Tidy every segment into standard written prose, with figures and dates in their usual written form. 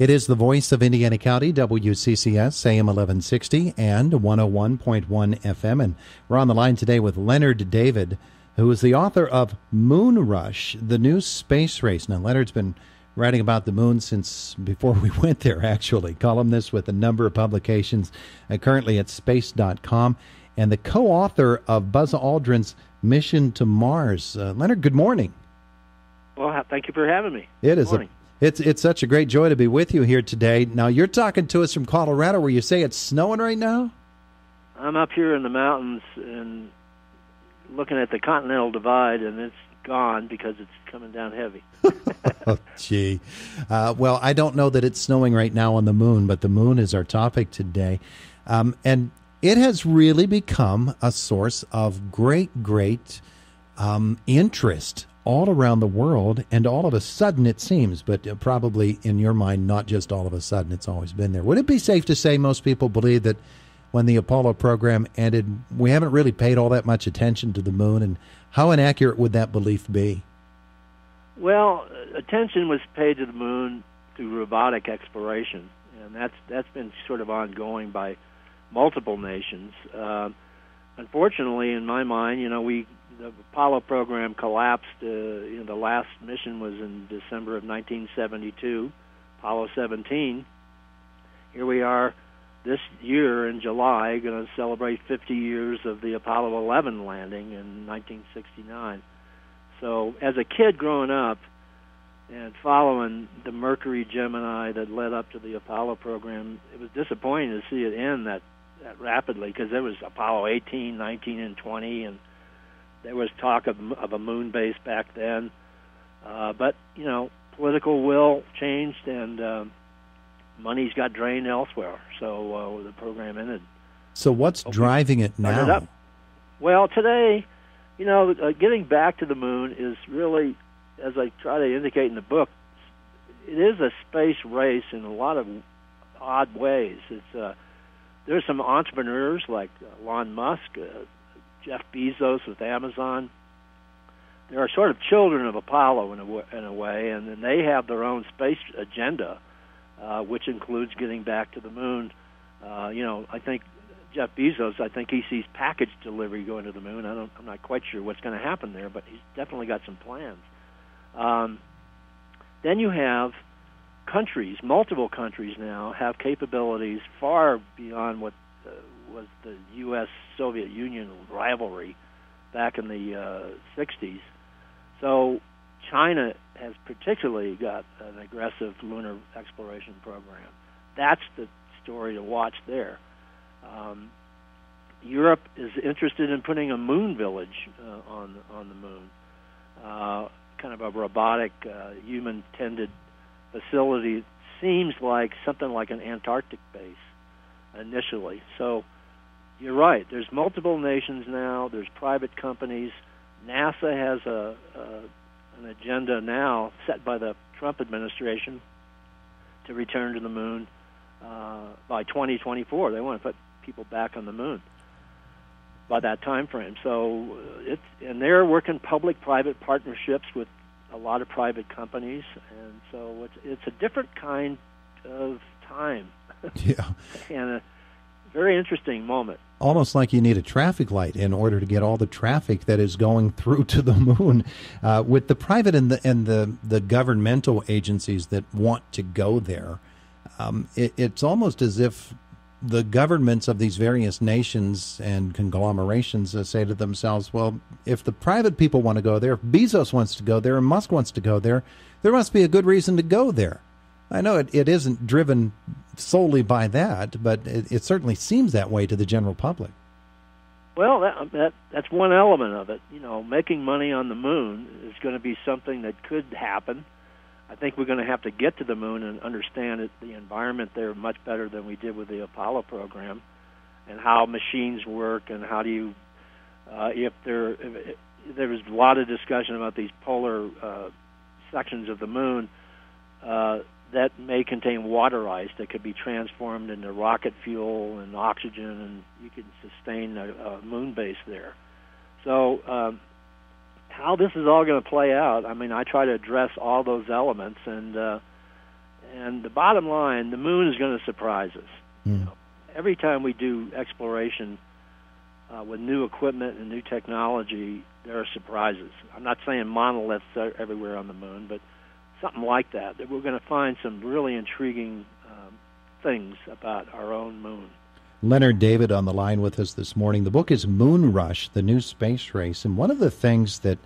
It is the voice of Indiana County, WCCS, AM 1160 and 101.1 FM. And we're on the line today with Leonard David, who is the author of Moon Rush, the new space race. Now, Leonard's been writing about the moon since before we went there, actually. Columnist with a number of publications, currently at space.com, and the co-author of Buzz Aldrin's Mission to Mars. Leonard, good morning. Well, thank you for having me. It is it's such a great joy to be with you here today. Now, you're talking to us from Colorado, where you say it's snowing right now? I'm up here in the mountains and looking at the Continental Divide, and it's gone because it's coming down heavy. Oh, gee. Well, I don't know that it's snowing right now on the moon, but the moon is our topic today. And it has really become a source of great interest all around the world, and all of a sudden it seems, but probably in your mind, not just all of a sudden, it's always been there. Would it be safe to say most people believe that when the Apollo program ended, we haven't really paid all that much attention to the moon, and how inaccurate would that belief be? Well, attention was paid to the moon through robotic exploration, and that's been sort of ongoing by multiple nations. Unfortunately, in my mind, the Apollo program collapsed. The last mission was in December of 1972, Apollo 17. Here we are this year in July, going to celebrate 50 years of the Apollo 11 landing in 1969. So as a kid growing up and following the Mercury Gemini that led up to the Apollo program, it was disappointing to see it end that rapidly, because there was Apollo 18, 19, and 20, and there was talk of a moon base back then. But, political will changed, and money's got drained elsewhere, so the program ended. So what's driving it now? Well, today, getting back to the moon is really, as I try to indicate in the book, it is a space race in a lot of odd ways. There's some entrepreneurs like Elon Musk, Jeff Bezos with Amazon. They are sort of children of Apollo in a way, and then they have their own space agenda, which includes getting back to the moon. I think Jeff Bezos, he sees package delivery going to the moon. I'm not quite sure what's going to happen there, but he's definitely got some plans. Then you have countries, multiple countries now, have capabilities far beyond what was the U.S.-Soviet Union rivalry back in the 60s. So China has particularly got an aggressive lunar exploration program. That's the story to watch there. Europe is interested in putting a moon village on the moon, kind of a robotic, human-tended facility. It seems like something like an Antarctic base initially. So you're right. There's multiple nations now. There's private companies. NASA has an agenda now set by the Trump administration to return to the moon by 2024. They want to put people back on the moon by that time frame. So and they're working public-private partnerships with a lot of private companies, and so it's a different kind of time. Yeah. And a very interesting moment. Almost like you need a traffic light in order to get all the traffic that is going through to the moon. With the private and the governmental agencies that want to go there, it's almost as if the governments of these various nations and conglomerations say to themselves, well, if the private people want to go there, if Bezos wants to go there and Musk wants to go there, there must be a good reason to go there. I know it isn't driven solely by that, but it certainly seems that way to the general public. Well, that's one element of it. Making money on the moon is going to be something that could happen. I think we're going to have to get to the moon and understand the environment there much better than we did with the Apollo program, and how machines work, and how do you, there was a lot of discussion about these polar sections of the moon that may contain water ice that could be transformed into rocket fuel and oxygen, and you could sustain a moon base there. So how this is all going to play out, I try to address all those elements, and And the bottom line, the moon is going to surprise us. Mm. You know, every time we do exploration with new equipment and new technology, there are surprises. I'm not saying monoliths are everywhere on the moon, but something like that we're going to find some really intriguing things about our own moon. Leonard David on the line with us this morning. The book is Moon Rush, the New Space Race. And one of the things that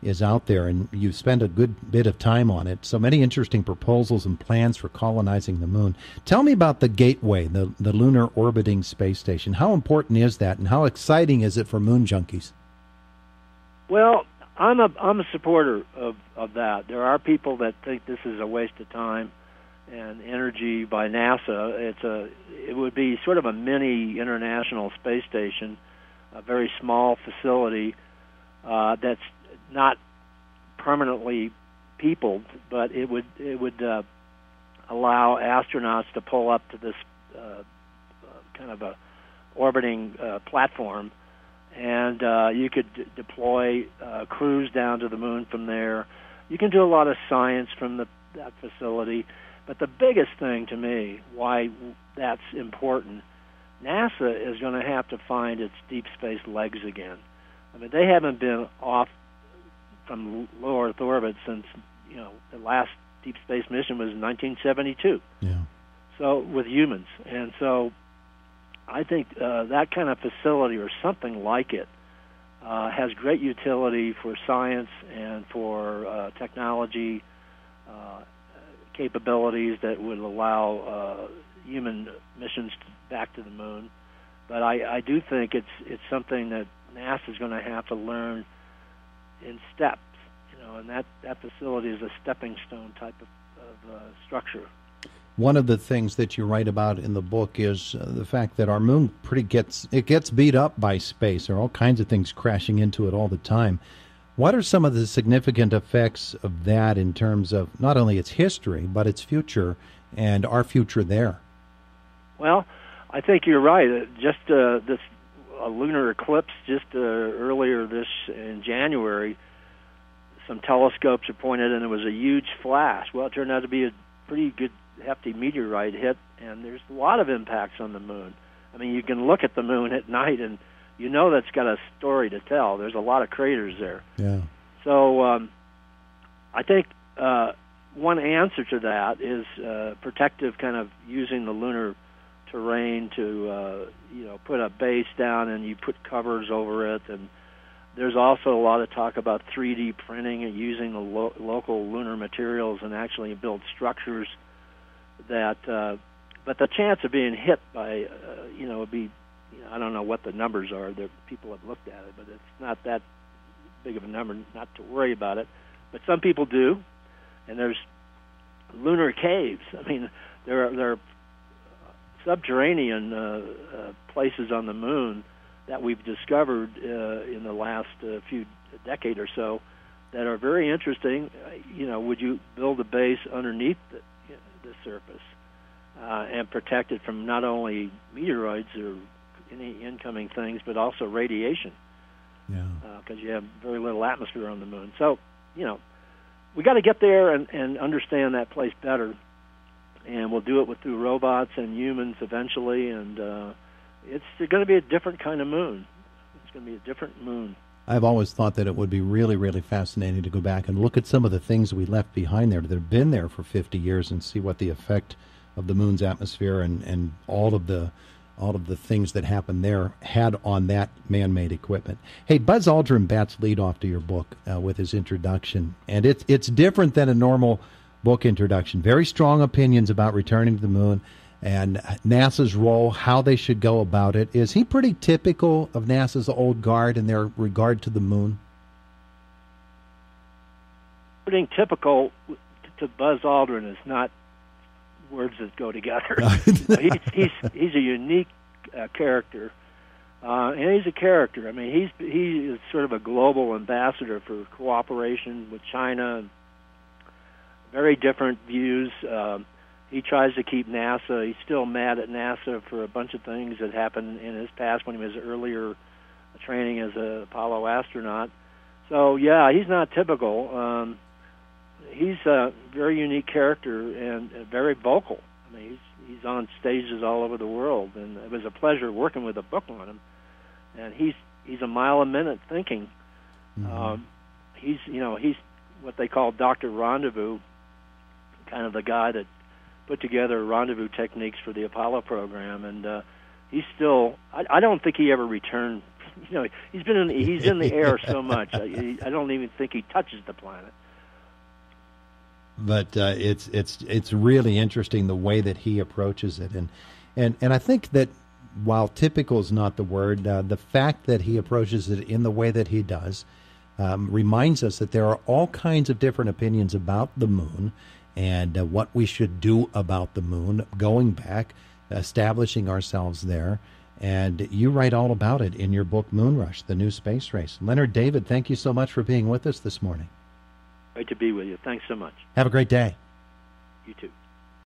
is out there, and you've spent a good bit of time on it, so many interesting proposals and plans for colonizing the moon. Tell me about the Gateway, the Lunar Orbiting Space Station. How important is that, and how exciting is it for moon junkies? Well, I'm a supporter of that. There are people that think this is a waste of time and energy by NASA. It would be sort of a mini International Space Station, a very small facility that's not permanently peopled, but it would allow astronauts to pull up to this kind of a orbiting platform, and you could deploy crews down to the moon from there. You can do a lot of science from that facility, but the biggest thing to me, why that's important, NASA is going to have to find its deep space legs again. I mean, they haven't been off from low Earth orbit since, the last deep space mission was in 1972. Yeah. So with humans, and so I think that kind of facility or something like it has great utility for science and for technology capabilities that would allow human missions back to the moon. But I do think it's something that NASA is going to have to learn in steps, and that facility is a stepping stone type of structure. One of the things that you write about in the book is the fact that our moon gets beat up by space. There are all kinds of things crashing into it all the time. What are some of the significant effects of that in terms of not only its history, but its future and our future there? Well, I think you're right. Just this lunar eclipse just earlier in January, some telescopes are pointed and it was a huge flash. Well, it turned out to be a pretty good, hefty meteorite hit, and there's a lot of impacts on the moon. I mean, you can look at the moon at night and that's got a story to tell. There's a lot of craters there. Yeah. So I think one answer to that is protective, kind of using the lunar terrain to put a base down and you put covers over it. And there's also a lot of talk about 3D printing and using the local lunar materials and actually build structures that. But the chance of being hit by would be, I don't know what the numbers are. People have looked at it, but it's not that big of a number not to worry about it. But some people do, and there's lunar caves. I mean, there are subterranean places on the moon that we've discovered in the last few decade or so that are very interesting. Would you build a base underneath the surface and protect it from not only meteoroids or any incoming things, but also radiation? Yeah. Because you have very little atmosphere on the moon. So, we got to get there and understand that place better. And we'll do it through robots and humans eventually, and it's going to be a different kind of moon. It's going to be a different moon. I've always thought that it would be really, really fascinating to go back and look at some of the things we left behind there that have been there for 50 years and see what the effect of the moon's atmosphere and all of the things that happened there had on that man-made equipment. Hey, Buzz Aldrin bats lead off to your book with his introduction, and it's different than a normal book introduction. Very strong opinions about returning to the moon and NASA's role, how they should go about it. Is he pretty typical of NASA's old guard in their regard to the moon? Putting typical to Buzz Aldrin is not words that go together. He's a unique character, and he's a character. I mean, he is sort of a global ambassador for cooperation with China. Very different views. He tries to keep NASA. He's still mad at NASA for a bunch of things that happened in his past when he was earlier training as an Apollo astronaut. So, yeah, he's not typical. he's a very unique character and very vocal. I mean, he's on stages all over the world, and it was a pleasure working with a book on him. And he's a mile a minute thinking. Mm-hmm. He's what they call Dr. Rendezvous, kind of the guy that put together rendezvous techniques for the Apollo program. And he's still. I don't think he ever returned. He's in the air so much. I don't even think he touches the planet. But it's really interesting the way that he approaches it, and I think that while typical is not the word, the fact that he approaches it in the way that he does reminds us that there are all kinds of different opinions about the moon and what we should do about the moon, going back, establishing ourselves there. And you write all about it in your book, Moonrush, The New Space Race. Leonard David, thank you so much for being with us this morning. Great to be with you. Thanks so much. Have a great day. You too.